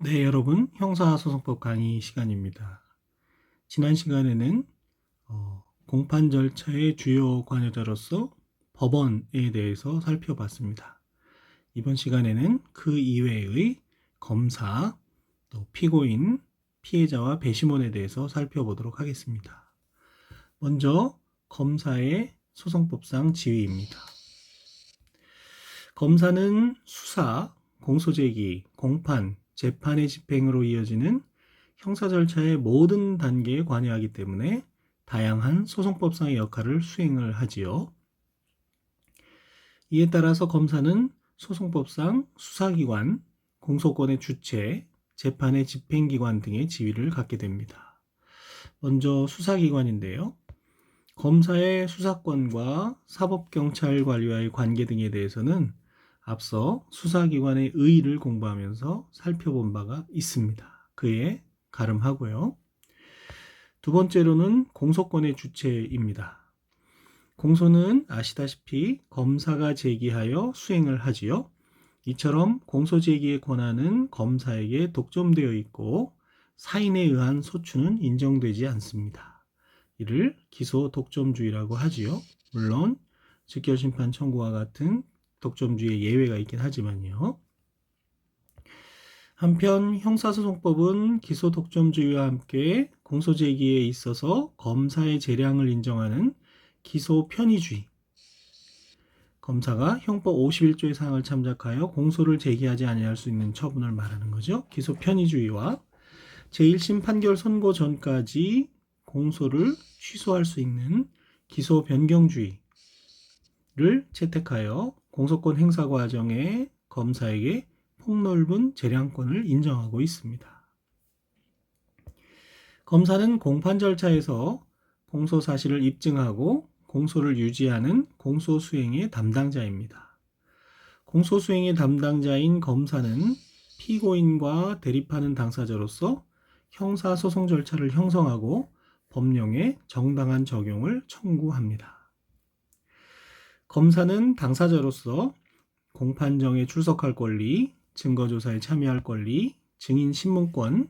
네, 여러분, 형사소송법 강의 시간입니다. 지난 시간에는 공판 절차의 주요 관여자로서 법원에 대해서 살펴봤습니다. 이번 시간에는 그 이외의 검사, 또 피고인, 피해자와 배심원에 대해서 살펴보도록 하겠습니다. 먼저 검사의 소송법상 지위입니다. 검사는 수사, 공소제기, 공판, 재판의 집행으로 이어지는 형사 절차의 모든 단계에 관여하기 때문에 다양한 소송법상의 역할을 수행을 하지요. 이에 따라서 검사는 소송법상 수사기관, 공소권의 주체, 재판의 집행기관 등의 지위를 갖게 됩니다. 먼저 수사기관인데요. 검사의 수사권과 사법경찰관리와의 관계 등에 대해서는 앞서 수사기관의 의의를 공부하면서 살펴본 바가 있습니다. 그에 가름하고요. 두 번째로는 공소권의 주체입니다. 공소는 아시다시피 검사가 제기하여 수행을 하지요. 이처럼 공소제기의 권한은 검사에게 독점되어 있고 사인에 의한 소추는 인정되지 않습니다. 이를 기소 독점주의라고 하지요. 물론 직결심판 청구와 같은 독점주의의 예외가 있긴 하지만요. 한편 형사소송법은 기소 독점주의와 함께 공소제기에 있어서 검사의 재량을 인정하는 기소 편의주의, 검사가 형법 51조의 사항을 참작하여 공소를 제기하지 아니할 수 있는 처분을 말하는 거죠. 기소 편의주의와 제1심 판결 선고 전까지 공소를 취소할 수 있는 기소 변경주의를 채택하여 공소권 행사 과정에 검사에게 폭넓은 재량권을 인정하고 있습니다. 검사는 공판 절차에서 공소 사실을 입증하고 공소를 유지하는 공소 수행의 담당자입니다. 공소 수행의 담당자인 검사는 피고인과 대립하는 당사자로서 형사소송 절차를 형성하고 법령의 정당한 적용을 청구합니다. 검사는 당사자로서 공판정에 출석할 권리, 증거조사에 참여할 권리, 증인 신문권,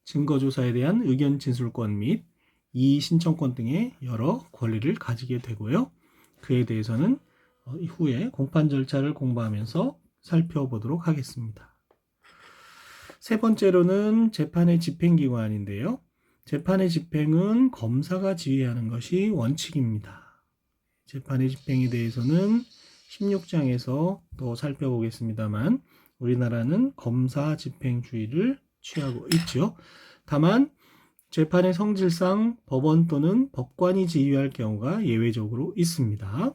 증거조사에 대한 의견 진술권 및 이의 신청권 등의 여러 권리를 가지게 되고요. 그에 대해서는 이후에 공판 절차를 공부하면서 살펴보도록 하겠습니다. 세 번째로는 재판의 집행기관인데요. 재판의 집행은 검사가 지휘하는 것이 원칙입니다. 재판의 집행에 대해서는 16장에서 또 살펴보겠습니다만 우리나라는 검사 집행주의를 취하고 있죠. 다만 재판의 성질상 법원 또는 법관이 지휘할 경우가 예외적으로 있습니다.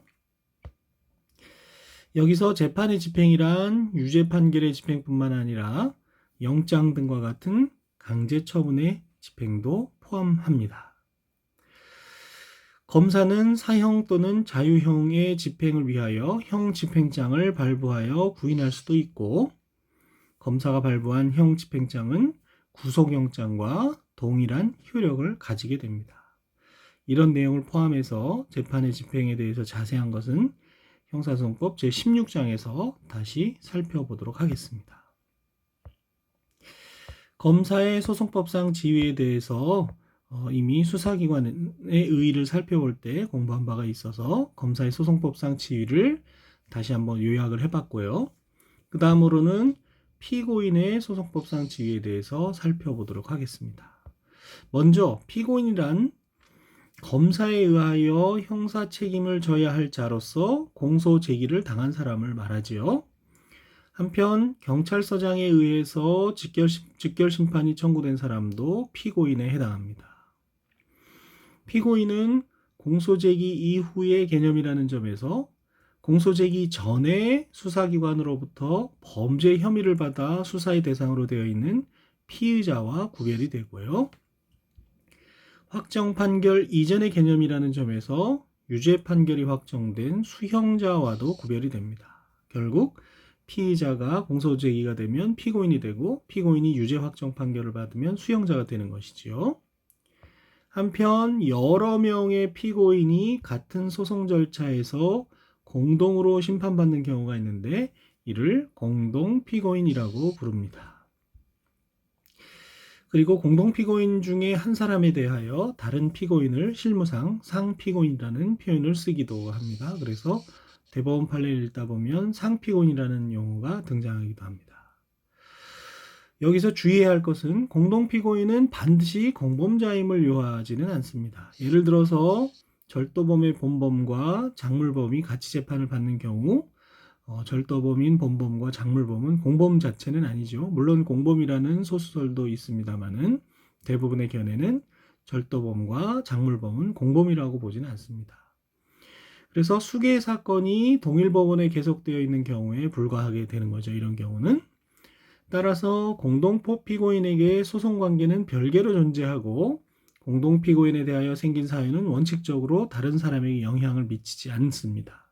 여기서 재판의 집행이란 유죄 판결의 집행뿐만 아니라 영장 등과 같은 강제 처분의 집행도 포함합니다. 검사는 사형 또는 자유형의 집행을 위하여 형 집행장을 발부하여 구인할 수도 있고, 검사가 발부한 형 집행장은 구속영장과 동일한 효력을 가지게 됩니다. 이런 내용을 포함해서 재판의 집행에 대해서 자세한 것은 형사소송법 제16장에서 다시 살펴보도록 하겠습니다. 검사의 소송법상 지위에 대해서 이미 수사기관의 의의를 살펴볼 때 공부한 바가 있어서 검사의 소송법상 지위를 다시 한번 요약을 해봤고요. 그 다음으로는 피고인의 소송법상 지위에 대해서 살펴보도록 하겠습니다. 먼저 피고인이란 검사에 의하여 형사 책임을 져야 할 자로서 공소 제기를 당한 사람을 말하지요. 한편 경찰서장에 의해서 직결심판이 청구된 사람도 피고인에 해당합니다. 피고인은 공소제기 이후의 개념이라는 점에서 공소제기 전에 수사기관으로부터 범죄 혐의를 받아 수사의 대상으로 되어 있는 피의자와 구별이 되고요. 확정 판결 이전의 개념이라는 점에서 유죄 판결이 확정된 수형자와도 구별이 됩니다. 결국 피의자가 공소제기가 되면 피고인이 되고 피고인이 유죄 확정 판결을 받으면 수형자가 되는 것이지요. 한편 여러 명의 피고인이 같은 소송 절차에서 공동으로 심판받는 경우가 있는데 이를 공동 피고인이라고 부릅니다. 그리고 공동피고인 중에 한 사람에 대하여 다른 피고인을 실무상 상피고인이라는 표현을 쓰기도 합니다. 그래서 대법원 판례를 읽다 보면 상피고인이라는 용어가 등장하기도 합니다. 여기서 주의해야 할 것은 공동피고인은 반드시 공범자임을 요하지는 않습니다. 예를 들어서 절도범의 본범과 작물범이 같이 재판을 받는 경우 절도범인 본범과 작물범은 공범 자체는 아니죠. 물론 공범이라는 소수설도 있습니다만은 대부분의 견해는 절도범과 작물범은 공범이라고 보지는 않습니다. 그래서 수개의 사건이 동일 법원에 계속되어 있는 경우에 불과하게 되는 거죠. 이런 경우는. 따라서 공동피고인에게 소송관계는 별개로 존재하고 공동피고인에 대하여 생긴 사유는 원칙적으로 다른 사람에게 영향을 미치지 않습니다.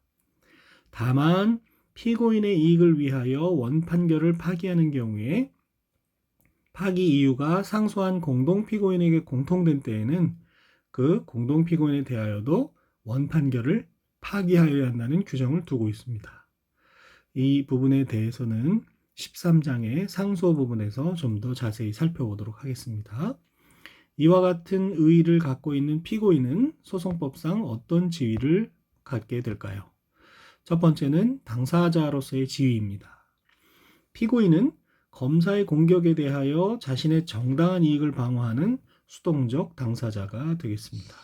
다만 피고인의 이익을 위하여 원판결을 파기하는 경우에 파기 이유가 상소한 공동피고인에게 공통된 때에는 그 공동피고인에 대하여도 원판결을 파기하여야 한다는 규정을 두고 있습니다. 이 부분에 대해서는 13장의 상소 부분에서 좀 더 자세히 살펴보도록 하겠습니다. 이와 같은 의의를 갖고 있는 피고인은 소송법상 어떤 지위를 갖게 될까요? 첫 번째는 당사자로서의 지위입니다. 피고인은 검사의 공격에 대하여 자신의 정당한 이익을 방어하는 수동적 당사자가 되겠습니다.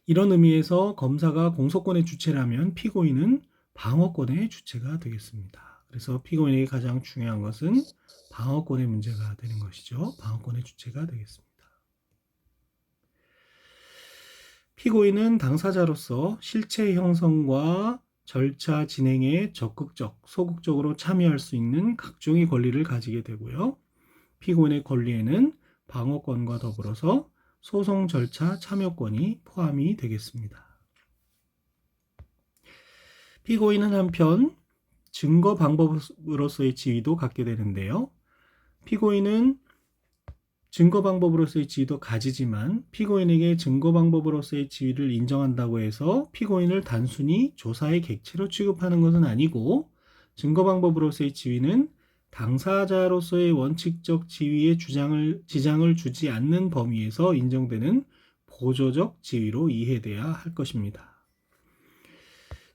이런 의미에서 검사가 공소권의 주체라면 피고인은 방어권의 주체가 되겠습니다. 그래서 피고인에게 가장 중요한 것은 방어권의 문제가 되는 것이죠. 방어권의 주체가 되겠습니다. 피고인은 당사자로서 실체 형성과 절차 진행에 적극적, 소극적으로 참여할 수 있는 각종의 권리를 가지게 되고요. 피고인의 권리에는 방어권과 더불어서 소송 절차 참여권이 포함이 되겠습니다. 피고인은 한편 증거 방법으로서의 지위도 갖게 되는데요. 피고인은 증거 방법으로서의 지위도 가지지만 피고인에게 증거 방법으로서의 지위를 인정한다고 해서 피고인을 단순히 조사의 객체로 취급하는 것은 아니고 증거 방법으로서의 지위는 당사자로서의 원칙적 지위에 지장을 주지 않는 범위에서 인정되는 보조적 지위로 이해돼야 할 것입니다.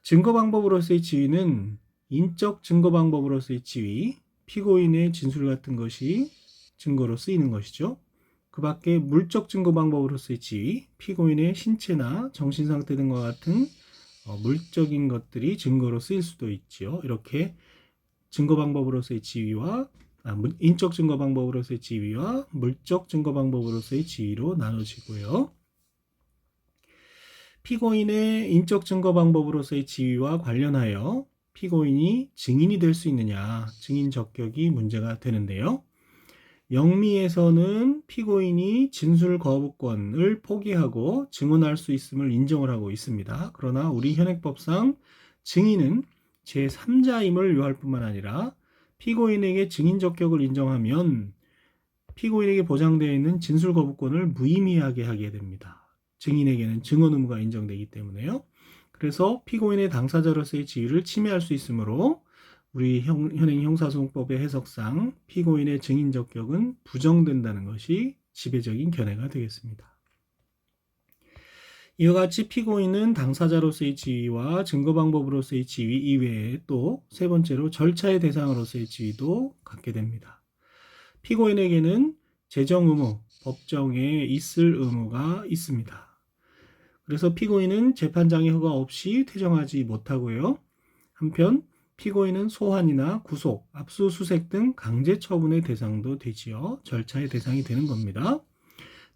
증거 방법으로서의 지위는 인적 증거 방법으로서의 지위, 피고인의 진술 같은 것이 증거로 쓰이는 것이죠. 그 밖에 물적 증거 방법으로서의 지위, 피고인의 신체나 정신 상태 등과 같은 물적인 것들이 증거로 쓰일 수도 있지요. 이렇게 증거 방법으로서의 지위와 인적 증거 방법으로서의 지위와 물적 증거 방법으로서의 지위로 나눠지고요. 피고인의 인적 증거 방법으로서의 지위와 관련하여 피고인이 증인이 될 수 있느냐, 증인 적격이 문제가 되는데요. 영미에서는 피고인이 진술 거부권을 포기하고 증언할 수 있음을 인정을 하고 있습니다. 그러나 우리 현행법상 증인은 제3자임을 요할 뿐만 아니라 피고인에게 증인 적격을 인정하면 피고인에게 보장되어 있는 진술 거부권을 무의미하게 하게 됩니다. 증인에게는 증언 의무가 인정되기 때문에요. 그래서 피고인의 당사자로서의 지위를 침해할 수 있으므로 우리 현행 형사소송법의 해석상 피고인의 증인 적격은 부정된다는 것이 지배적인 견해가 되겠습니다. 이와 같이 피고인은 당사자로서의 지위와 증거 방법으로서의 지위 이외에 또 세 번째로 절차의 대상으로서의 지위도 갖게 됩니다. 피고인에게는 재정 의무, 법정에 있을 의무가 있습니다. 그래서 피고인은 재판장의 허가 없이 퇴정하지 못하고요. 한편 피고인은 소환이나 구속, 압수수색 등 강제 처분의 대상도 되지요. 절차의 대상이 되는 겁니다.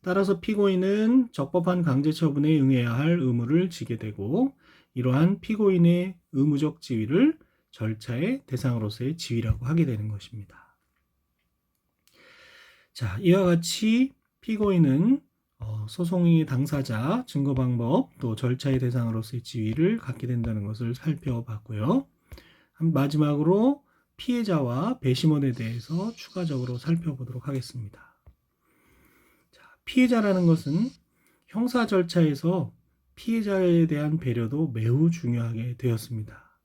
따라서 피고인은 적법한 강제 처분에 응해야 할 의무를 지게 되고 이러한 피고인의 의무적 지위를 절차의 대상으로서의 지위라고 하게 되는 것입니다. 자, 이와 같이 피고인은 소송의 당사자, 증거 방법, 또 절차의 대상으로서의 지위를 갖게 된다는 것을 살펴봤고요. 마지막으로 피해자와 배심원에 대해서 추가적으로 살펴보도록 하겠습니다. 자, 피해자라는 것은 형사 절차에서 피해자에 대한 배려도 매우 중요하게 되었습니다.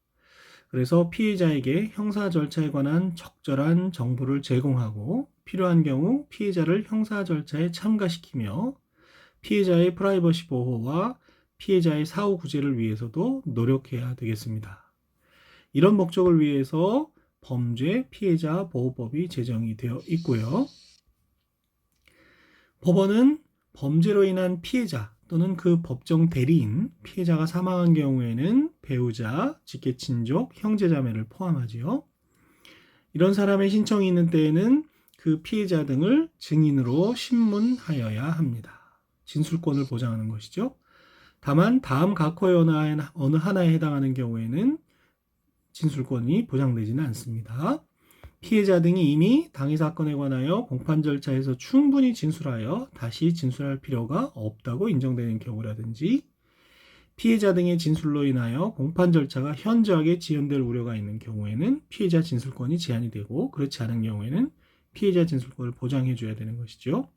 그래서 피해자에게 형사 절차에 관한 적절한 정보를 제공하고 필요한 경우 피해자를 형사 절차에 참가시키며 피해자의 프라이버시 보호와 피해자의 사후 구제를 위해서도 노력해야 되겠습니다. 이런 목적을 위해서 범죄 피해자 보호법이 제정이 되어 있고요. 법원은 범죄로 인한 피해자 또는 그 법정 대리인, 피해자가 사망한 경우에는 배우자, 직계친족, 형제자매를 포함하지요. 이런 사람의 신청이 있는 때에는 그 피해자 등을 증인으로 신문하여야 합니다. 진술권을 보장하는 것이죠. 다만 다음 각호의 어느 하나에 해당하는 경우에는 진술권이 보장되지는 않습니다. 피해자 등이 이미 당해 사건에 관하여 공판 절차에서 충분히 진술하여 다시 진술할 필요가 없다고 인정되는 경우라든지, 피해자 등의 진술로 인하여 공판 절차가 현저하게 지연될 우려가 있는 경우에는 피해자 진술권이 제한이 되고, 그렇지 않은 경우에는 피해자 진술권을 보장해 줘야 되는 것이죠.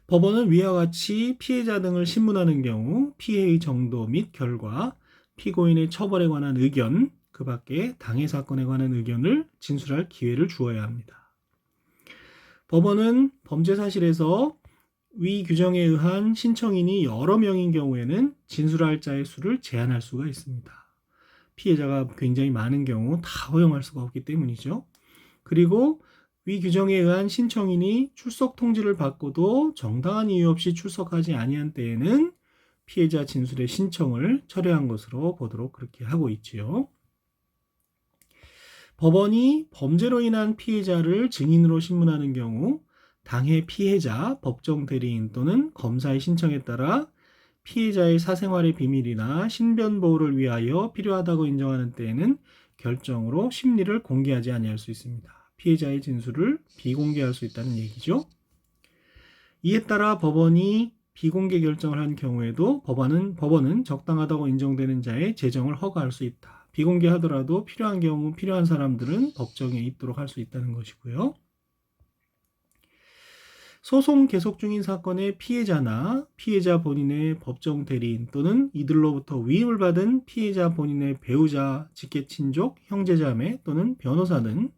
법원은 위와 같이 피해자 등을 신문하는 경우 피해의 정도 및 결과, 피고인의 처벌에 관한 의견, 그 밖에 당해 사건에 관한 의견을 진술할 기회를 주어야 합니다. 법원은 범죄 사실에서 위 규정에 의한 신청인이 여러 명인 경우에는 진술할 자의 수를 제한할 수가 있습니다. 피해자가 굉장히 많은 경우 다 허용할 수가 없기 때문이죠. 그리고 위 규정에 의한 신청인이 출석 통지를 받고도 정당한 이유 없이 출석하지 아니한 때에는 피해자 진술의 신청을 철회한 것으로 보도록 그렇게 하고 있지요. 법원이 범죄로 인한 피해자를 증인으로 신문하는 경우 당해 피해자, 법정 대리인 또는 검사의 신청에 따라 피해자의 사생활의 비밀이나 신변 보호를 위하여 필요하다고 인정하는 때에는 결정으로 심리를 공개하지 아니할 수 있습니다. 피해자의 진술을 비공개할 수 있다는 얘기죠. 이에 따라 법원이 비공개 결정을 한 경우에도 법원은 적당하다고 인정되는 자의 재정을 허가할 수 있다. 비공개하더라도 필요한 경우 필요한 사람들은 법정에 있도록 할 수 있다는 것이고요. 소송 계속 중인 사건의 피해자나 피해자 본인의 법정 대리인 또는 이들로부터 위임을 받은 피해자 본인의 배우자, 직계친족, 형제자매 또는 변호사는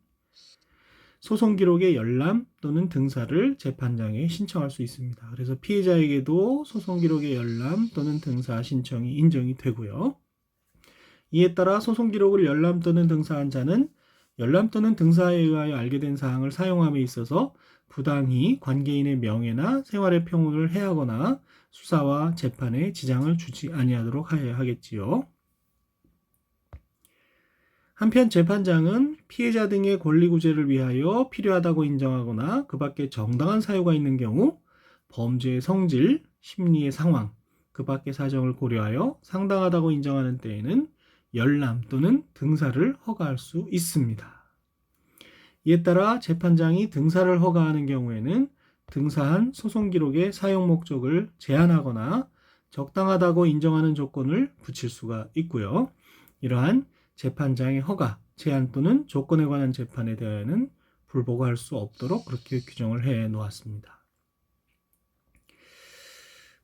소송 기록의 열람 또는 등사를 재판장에 신청할 수 있습니다. 그래서 피해자에게도 소송 기록의 열람 또는 등사 신청이 인정이 되고요. 이에 따라 소송 기록을 열람 또는 등사한 자는 열람 또는 등사에 의하여 알게 된 사항을 사용함에 있어서 부당히 관계인의 명예나 생활의 평온을 해하거나 수사와 재판에 지장을 주지 아니하도록 하여야 하겠지요. 한편 재판장은 피해자 등의 권리 구제를 위하여 필요하다고 인정하거나 그 밖에 정당한 사유가 있는 경우 범죄의 성질, 심리의 상황, 그 밖의 사정을 고려하여 상당하다고 인정하는 때에는 열람 또는 등사를 허가할 수 있습니다. 이에 따라 재판장이 등사를 허가하는 경우에는 등사한 소송 기록의 사용 목적을 제한하거나 적당하다고 인정하는 조건을 붙일 수가 있고요. 이러한 재판장의 허가, 제한 또는 조건에 관한 재판에 대하여는 불복할 수 없도록 그렇게 규정을 해 놓았습니다.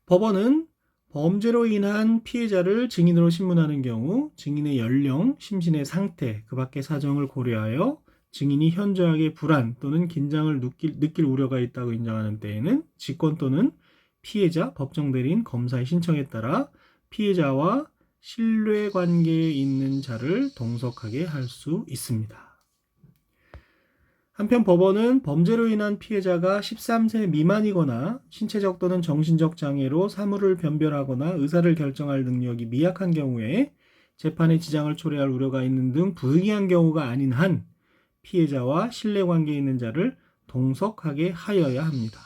법원은 범죄로 인한 피해자를 증인으로 신문하는 경우 증인의 연령, 심신의 상태, 그 밖의 사정을 고려하여 증인이 현저하게 불안 또는 긴장을 느낄 우려가 있다고 인정하는 때에는 직권 또는 피해자, 법정 대리인, 검사의 신청에 따라 피해자와 신뢰 관계에 있는 자를 동석하게 할 수 있습니다. 한편 법원은 범죄로 인한 피해자가 13세 미만이거나 신체적 또는 정신적 장애로 사물을 변별하거나 의사를 결정할 능력이 미약한 경우에 재판의 지장을 초래할 우려가 있는 등 부득이한 경우가 아닌 한 피해자와 신뢰관계에 있는 자를 동석하게 하여야 합니다.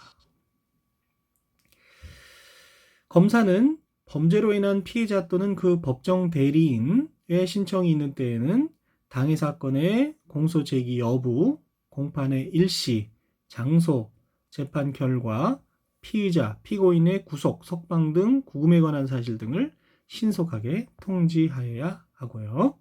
검사는 범죄로 인한 피해자 또는 그 법정 대리인의 신청이 있는 때에는 당해 사건의 공소 제기 여부, 공판의 일시, 장소, 재판 결과, 피의자, 피고인의 구속, 석방 등 구금에 관한 사실 등을 신속하게 통지하여야 하고요.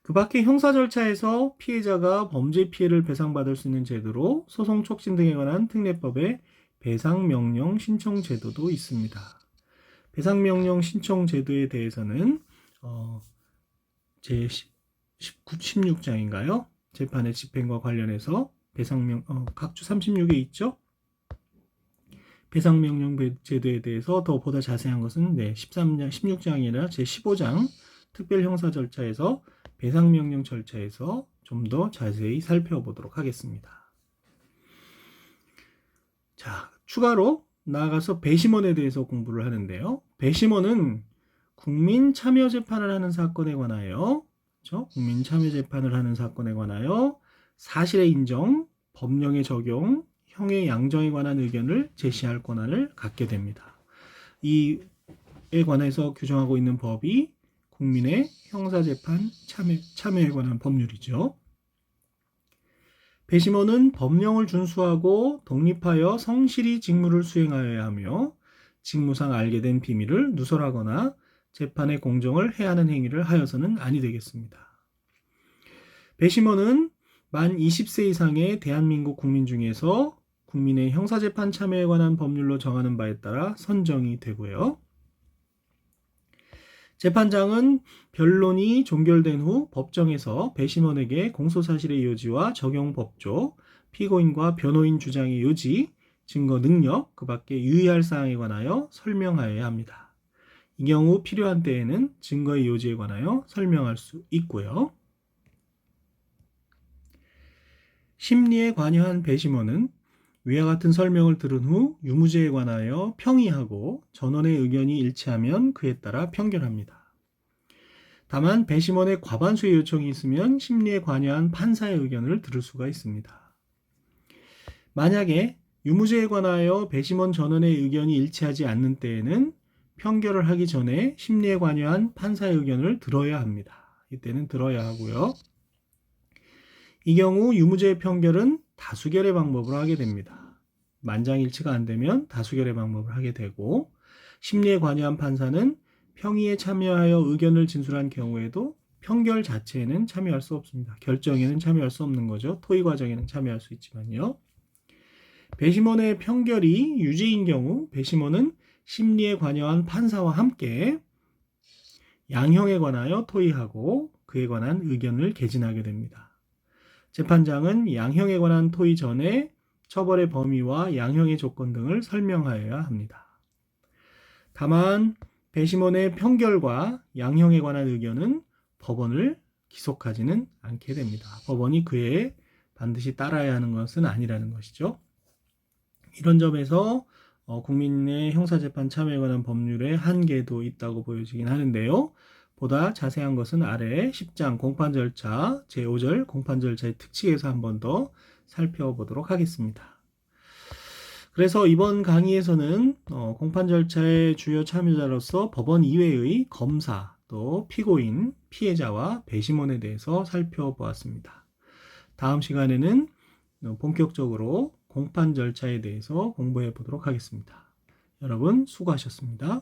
그 밖에 형사 절차에서 피해자가 범죄 피해를 배상받을 수 있는 제도로 소송 촉진 등에 관한 특례법의 배상명령 신청 제도도 있습니다. 배상명령 신청 제도에 대해서는 제 16장인가요? 재판의 집행과 관련해서 각주 36에 있죠. 배상명령 제도에 대해서 더 보다 자세한 것은 16장이나 제15장 특별형사 절차에서 배상명령 절차에서 좀 더 자세히 살펴보도록 하겠습니다. 자, 추가로 나아가서 배심원에 대해서 공부를 하는데요. 배심원은 국민 참여 재판을 하는 사건에 관하여, 그렇죠? 국민 참여 재판을 하는 사건에 관하여 사실의 인정, 법령의 적용, 형의 양정에 관한 의견을 제시할 권한을 갖게 됩니다. 이에 관해서 규정하고 있는 법이 국민의 형사재판 참여에 관한 법률이죠. 배심원은 법령을 준수하고 독립하여 성실히 직무를 수행하여야 하며 직무상 알게 된 비밀을 누설하거나 재판의 공정을 해하는 행위를 하여서는 아니 되겠습니다. 배심원은 만 20세 이상의 대한민국 국민 중에서 국민의 형사재판 참여에 관한 법률로 정하는 바에 따라 선정이 되고요. 재판장은 변론이 종결된 후 법정에서 배심원에게 공소사실의 요지와 적용 법조, 피고인과 변호인 주장의 요지, 증거 능력, 그 밖에 유의할 사항에 관하여 설명하여야 합니다. 이 경우 필요한 때에는 증거의 요지에 관하여 설명할 수 있고요. 심리에 관여한 배심원은 위와 같은 설명을 들은 후 유무죄에 관하여 평의하고 전원의 의견이 일치하면 그에 따라 판결합니다. 다만 배심원의 과반수의 요청이 있으면 심리에 관여한 판사의 의견을 들을 수가 있습니다. 만약에 유무죄에 관하여 배심원 전원의 의견이 일치하지 않는 때에는 판결을 하기 전에 심리에 관여한 판사의 의견을 들어야 합니다. 이때는 들어야 하고요. 이 경우 유무죄의 판결은 다수결의 방법으로 하게 됩니다. 만장일치가 안 되면 다수결의 방법을 하게 되고, 심리에 관여한 판사는 평의에 참여하여 의견을 진술한 경우에도 판결 자체에는 참여할 수 없습니다. 결정에는 참여할 수 없는 거죠. 토의 과정에는 참여할 수 있지만요. 배심원의 판결이 유죄인 경우 배심원은 심리에 관여한 판사와 함께 양형에 관하여 토의하고 그에 관한 의견을 개진하게 됩니다. 재판장은 양형에 관한 토의 전에 처벌의 범위와 양형의 조건 등을 설명하여야 합니다. 다만 배심원의 판결과 양형에 관한 의견은 법원을 기속하지는 않게 됩니다. 법원이 그에 반드시 따라야 하는 것은 아니라는 것이죠. 이런 점에서 국민의 형사재판 참여에 관한 법률의 한계도 있다고 보여지긴 하는데요. 보다 자세한 것은 아래 10장 공판절차 제5절 공판절차의 특칙에서 한 번 더 살펴보도록 하겠습니다. 그래서 이번 강의에서는 공판절차의 주요 참여자로서 법원 이외의 검사, 또 피고인, 피해자와 배심원에 대해서 살펴보았습니다. 다음 시간에는 본격적으로 공판절차에 대해서 공부해 보도록 하겠습니다. 여러분 수고하셨습니다.